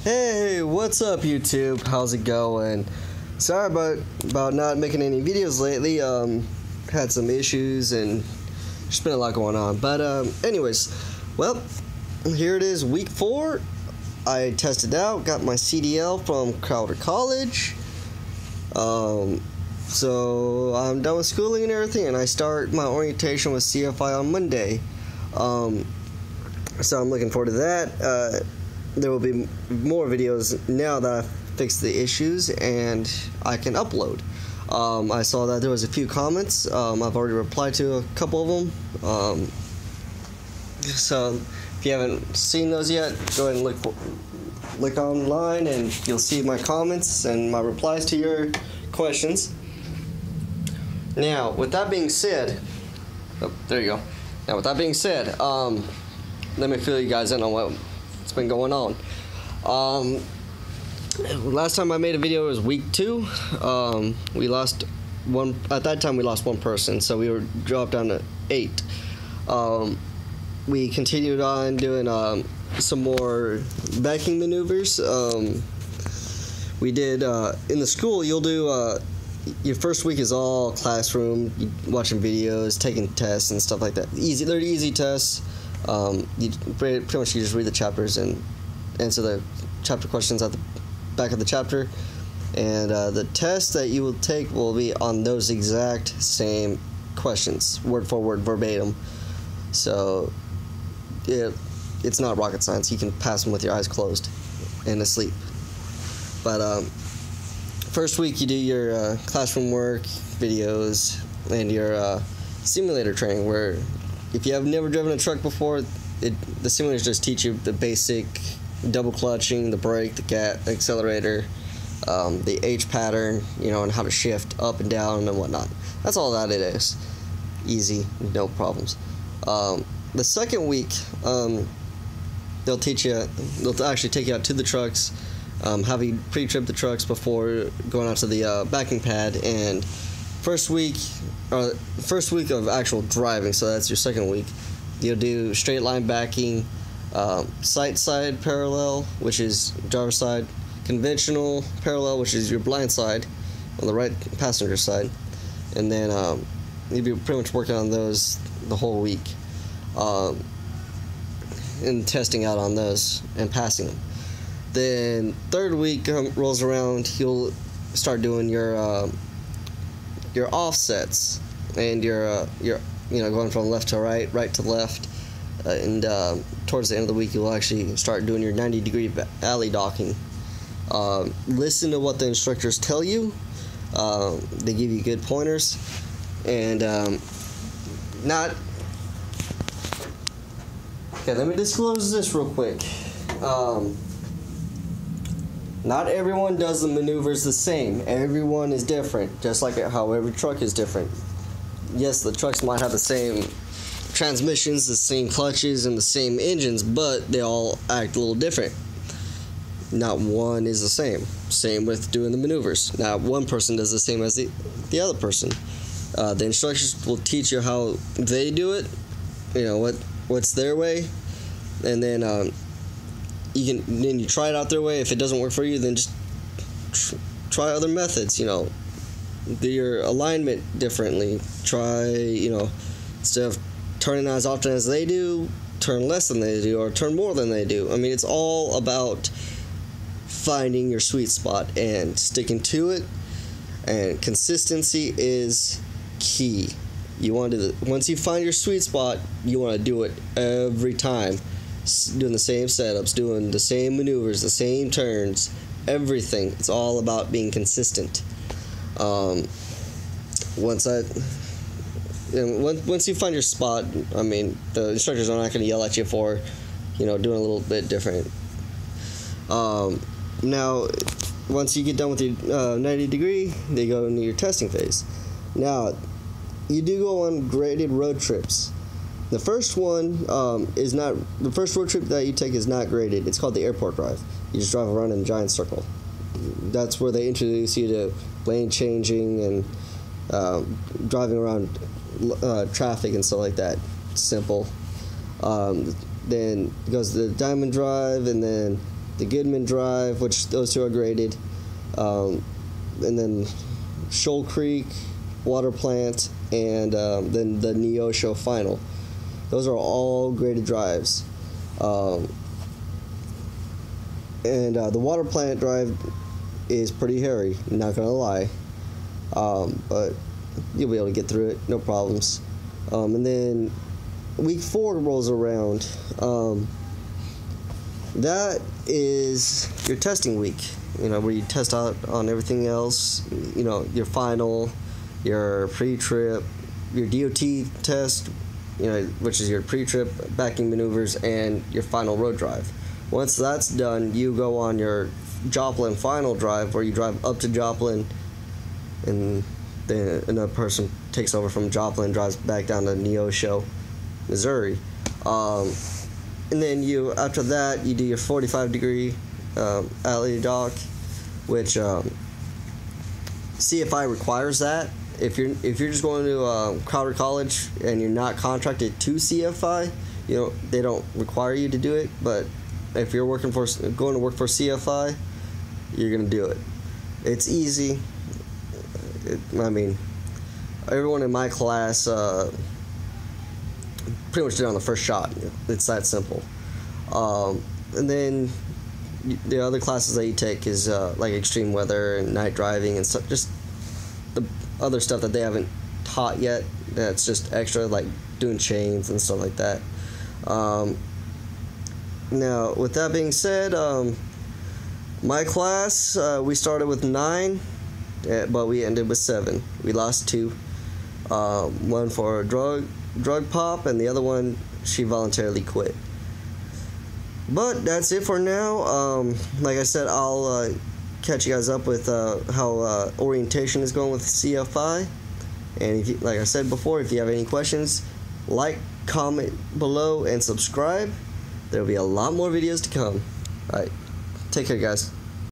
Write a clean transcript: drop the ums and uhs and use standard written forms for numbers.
Hey, what's up YouTube? How's it going? Sorry about not making any videos lately. Had some issues and there's been a lot going on. But anyways, well, here it is, week 4. I tested out, got my CDL from Crowder College. So I'm done with schooling and everything, and I start my orientation with CFI on Monday. So I'm looking forward to that. There will be more videos now that I've fixed the issues and I can upload. I saw that there was a few comments. I've already replied to a couple of them. So if you haven't seen those yet, go ahead and look online and you'll see my comments and my replies to your questions. Now, with that being said, there you go. Now, with that being said, let me fill you guys in on what's been going on. Last time I made a video was week 2. We lost one. At that time, we lost one person, so we were dropped down to 8. We continued on doing some more backing maneuvers. We did in the school. You'll do your first week is all classroom, watching videos, taking tests and stuff like that. They're easy tests. You pretty much just read the chapters and answer the chapter questions at the back of the chapter, and the test that you will take will be on those exact same questions, word for word, verbatim. So it's not rocket science. You can pass them with your eyes closed and asleep. But first week you do your classroom work, videos, and your simulator training, where if you have never driven a truck before, the simulators just teach you the basic double clutching, the brake, the accelerator, the H pattern, and how to shift up and down and whatnot. That's all that it is. Easy, no problems. The second week, they'll actually take you out to the trucks, have you pre-trip the trucks before going out to the backing pad, and first week of actual driving, so that's your second week, you'll do straight line backing, sight side parallel, which is driver's side, conventional parallel, which is your blind side on the right passenger side, and then you'll be pretty much working on those the whole week, and testing out on those and passing them. Then third week rolls around, you'll start doing your offsets, and your going from left to right, right to left, and towards the end of the week you'll actually start doing your 90-degree alley docking. Listen to what the instructors tell you. They give you good pointers, and not. Okay, let me disclose this real quick. Not everyone does the maneuvers the same. Everyone is different, just like how every truck is different. Yes, the trucks might have the same transmissions, the same clutches, and the same engines, but they all act a little different. Not one is the same. Same with doing the maneuvers. Not one person does the same as the other person. The instructors will teach you how they do it, what's their way, and then you try it out their way. If it doesn't work for you, then just try other methods. Do your alignment differently. Try, instead of turning as often as they do, turn less than they do, or turn more than they do. I mean, it's all about finding your sweet spot and sticking to it. And consistency is key. Once you find your sweet spot, you want to do it every time. Doing the same setups, doing the same maneuvers, the same turns, everything. It's all about being consistent. Once you find your spot, I mean, the instructors are not going to yell at you for, doing a little bit different. Now, once you get done with your 90 degree, they go into your testing phase. Now, you do go on graded road trips. The first one the first road trip that you take is not graded. It's called the airport drive. You just drive around in a giant circle. That's where they introduce you to lane changing and driving around traffic and stuff like that. Simple. Then it goes to the diamond drive, and then the Goodman Drive, which those two are graded, and then Shoal Creek, Water Plant, and then the Neosho Final. Those are all graded drives. And the Water Plant drive is pretty hairy, not gonna lie. But you'll be able to get through it, no problems. And then week 4 rolls around. That is your testing week, where you test out on everything else, your final, your pre-trip, your DOT test, which is your pre-trip, backing maneuvers, and your final road drive. Once that's done, you go on your Joplin final drive, where you drive up to Joplin, and then another person takes over from Joplin and drives back down to Neosho, Missouri. And then after that, you do your 45-degree alley dock, which CFI requires that. If you're just going to Crowder College and you're not contracted to CFI, they don't require you to do it. But if you're going to work for CFI, you're gonna do it. It's easy. Everyone in my class pretty much did it on the first shot. It's that simple. And then the other classes that you take is like extreme weather and night driving and stuff, just the other stuff that they haven't taught yet. That's just extra, like doing chains and stuff like that. Now, with that being said, my class, we started with 9, but we ended with 7. We lost 2. One for a drug pop, and the other one, she voluntarily quit. But that's it for now. Like I said, I'll catch you guys up with how orientation is going with CFI. And like I said before, if you have any questions, like, comment below, and subscribe. There'll be a lot more videos to come. Alright, take care, guys.